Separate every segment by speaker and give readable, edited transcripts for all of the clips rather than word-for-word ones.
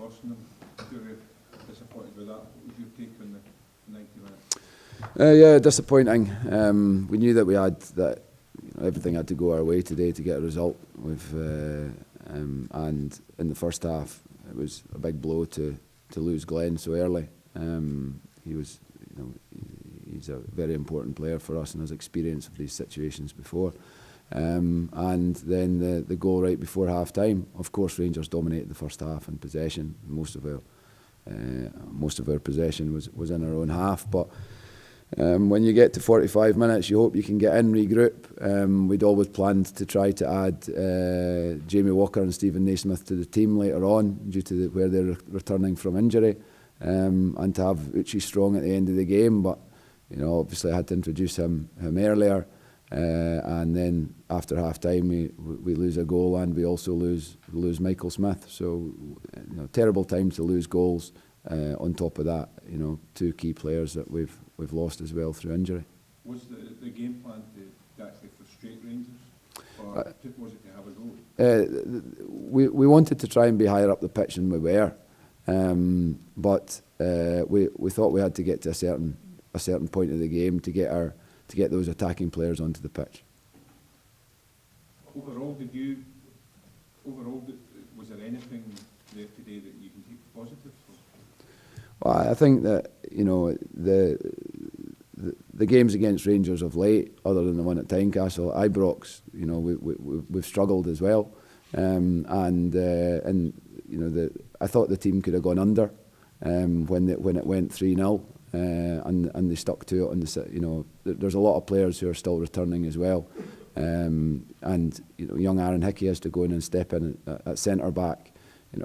Speaker 1: Austin. You were disappointed with that. What was your take on the 90 minutes?
Speaker 2: Yeah, disappointing. We knew that we had that. Everything had to go our way today to get a result. And in the first half, it was a big blow to lose Glenn so early. He was, he's a very important player for us and has experience of these situations before. And then the goal right before half time. Of course, Rangers dominated the first half in possession. Most of our possession was in our own half, but. When you get to 45 minutes, you hope you can get in, regroup. We'd always planned to try to add Jamie Walker and Stephen Naismith to the team later on due to where they're returning from injury, and to have Uche strong at the end of the game. But obviously I had to introduce him earlier, and then after half time we lose a goal and we also lose Michael Smith. So terrible time to lose goals. On top of that, two key players that we've lost as well through injury.
Speaker 1: Was the game plan to actually frustrate Rangers, or was it to have a go?
Speaker 2: We wanted to try and be higher up the pitch than we were, but we thought we had to get to a certain point of the game to get those attacking players onto the pitch.
Speaker 1: Overall, was there anything there today that you can take positive from?
Speaker 2: Well, I think that the games against Rangers of late, other than the one at Tynecastle, Ibrox, we've struggled as well, and I thought the team could have gone under when it went 3-0, and they stuck to it. There's a lot of players who are still returning as well, and young Aaron Hickey has to go in and step in at centre back.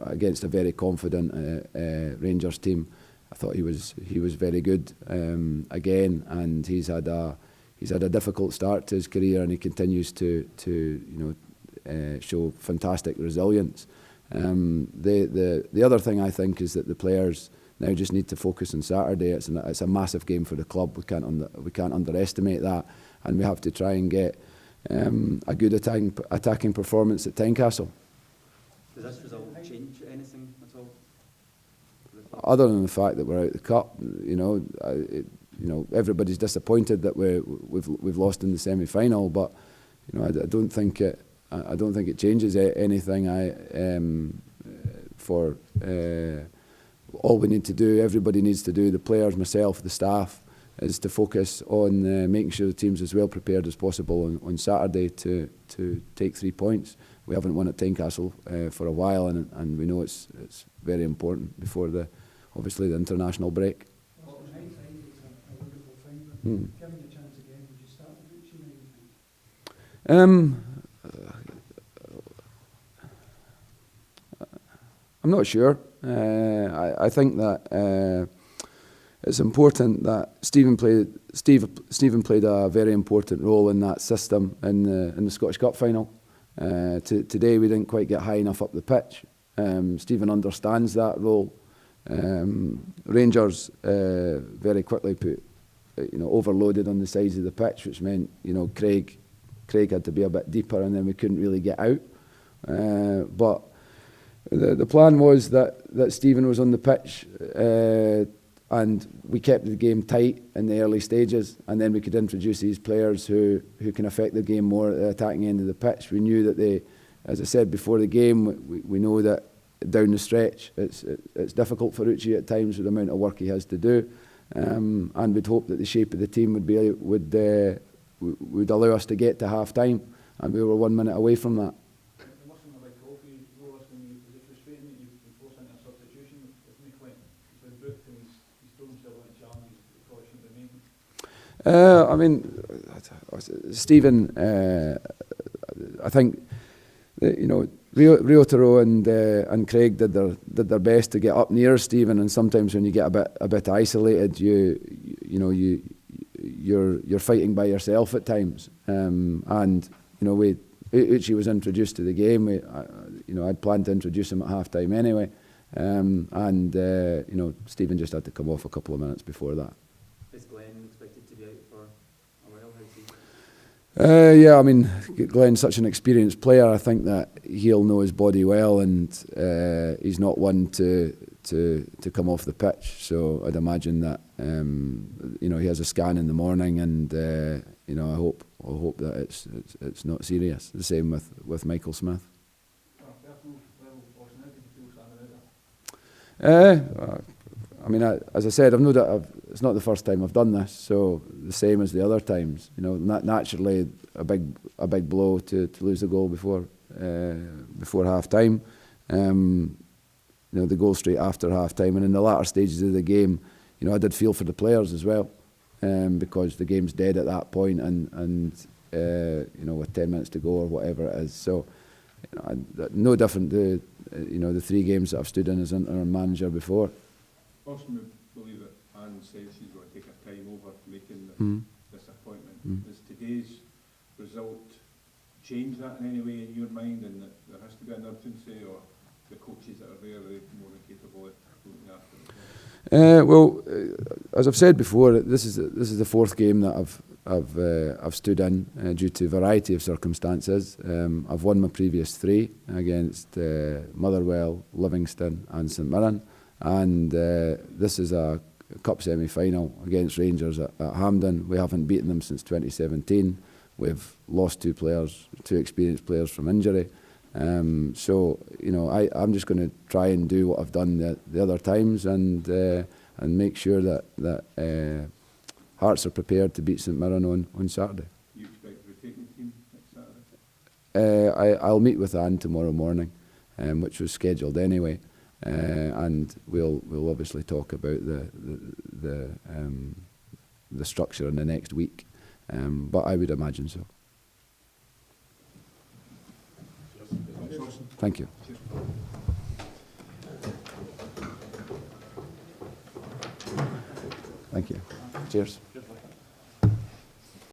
Speaker 2: Against a very confident Rangers team. I thought he was very good again, and he's had a difficult start to his career, and he continues to show fantastic resilience. The other thing I think is that the players now just need to focus on Saturday. It's a massive game for the club. We can't underestimate that, and we have to try and get a good attacking performance at Tynecastle.
Speaker 3: Does this result change anything at all?
Speaker 2: Other than the fact that we're out of the cup, everybody's disappointed that we've lost in the semi-final, but I don't think it changes anything. All we need to do, everybody needs to do, the players, myself, the staff, is to focus on making sure the team's as well prepared as possible on Saturday to take 3 points. We haven't won at Tynecastle for a while, and we know it's very important before obviously the international break.
Speaker 4: Well, hindsight is a wonderful thing, but given the chance again, would you start with Uche,
Speaker 2: I'm not sure. I think that it's important that Stephen played a very important role in that system in the Scottish Cup final. Today we didn't quite get high enough up the pitch. Stephen understands that role. Rangers very quickly put overloaded on the sides of the pitch, which meant Craig had to be a bit deeper, and then we couldn't really get out. But the plan was that Stephen was on the pitch, and we kept the game tight in the early stages, and then we could introduce these players who can affect the game more at the attacking end of the pitch. We knew that as I said before the game, we know that down the stretch it's difficult for Uche at times with the amount of work he has to do, and we'd hope that the shape of the team would allow us to get to half time, and we were 1 minute away from that.
Speaker 4: It must have been a big call for you, Ross, was it frustrating that you forced into a substitution with McLean? He's been booked and he's thrown himself into challenges that he probably shouldn't be making.
Speaker 2: Stephen, I think Rio Taro and Craig did their best to get up near Stephen, and sometimes when you get a bit isolated, you're fighting by yourself at times. Uche was introduced to the game. I'd planned to introduce him at half time anyway, Stephen just had to come off a couple of minutes before that.
Speaker 3: Is Glenn expected to be out for a while?
Speaker 2: Yeah, I mean, Glenn's such an experienced player. I think that he'll know his body well, and he's not one to come off the pitch. So I'd imagine that he has a scan in the morning, and I hope that it's not serious. The same with Michael Smith. I mean, as I said, it's not the first time I've done this, so the same as the other times. Naturally a big blow to lose the goal before half time. The goal straight after half time, and in the latter stages of the game, I did feel for the players as well, because the game's dead at that point, and with 10 minutes to go or whatever it is. So no different to the 3 games that I've stood in as interim manager before.
Speaker 1: Austin would believe that Anne says she's going to take her time over making this appointment. Does today's result change that in any way in your mind, and that there has to be an urgency, or the coaches that are there are more than capable of looking after it?
Speaker 2: Well, as I've said before, this is the 4th game that I've stood in due to a variety of circumstances. I've won my previous 3 against Motherwell, Livingston and St Mirren, and this is a cup semi-final against Rangers at Hampden. We haven't beaten them since 2017. We've lost 2 experienced players from injury. So I'm just going to try and do what I've done the other times, and make sure that Hearts are prepared to beat St Mirren on Saturday.
Speaker 1: Do you expect to rotate the team next Saturday?
Speaker 2: I'll meet with Anne tomorrow morning, which was scheduled anyway, and we'll obviously talk about the structure in the next week, but I would imagine so. Thank you. Thank you. Cheers.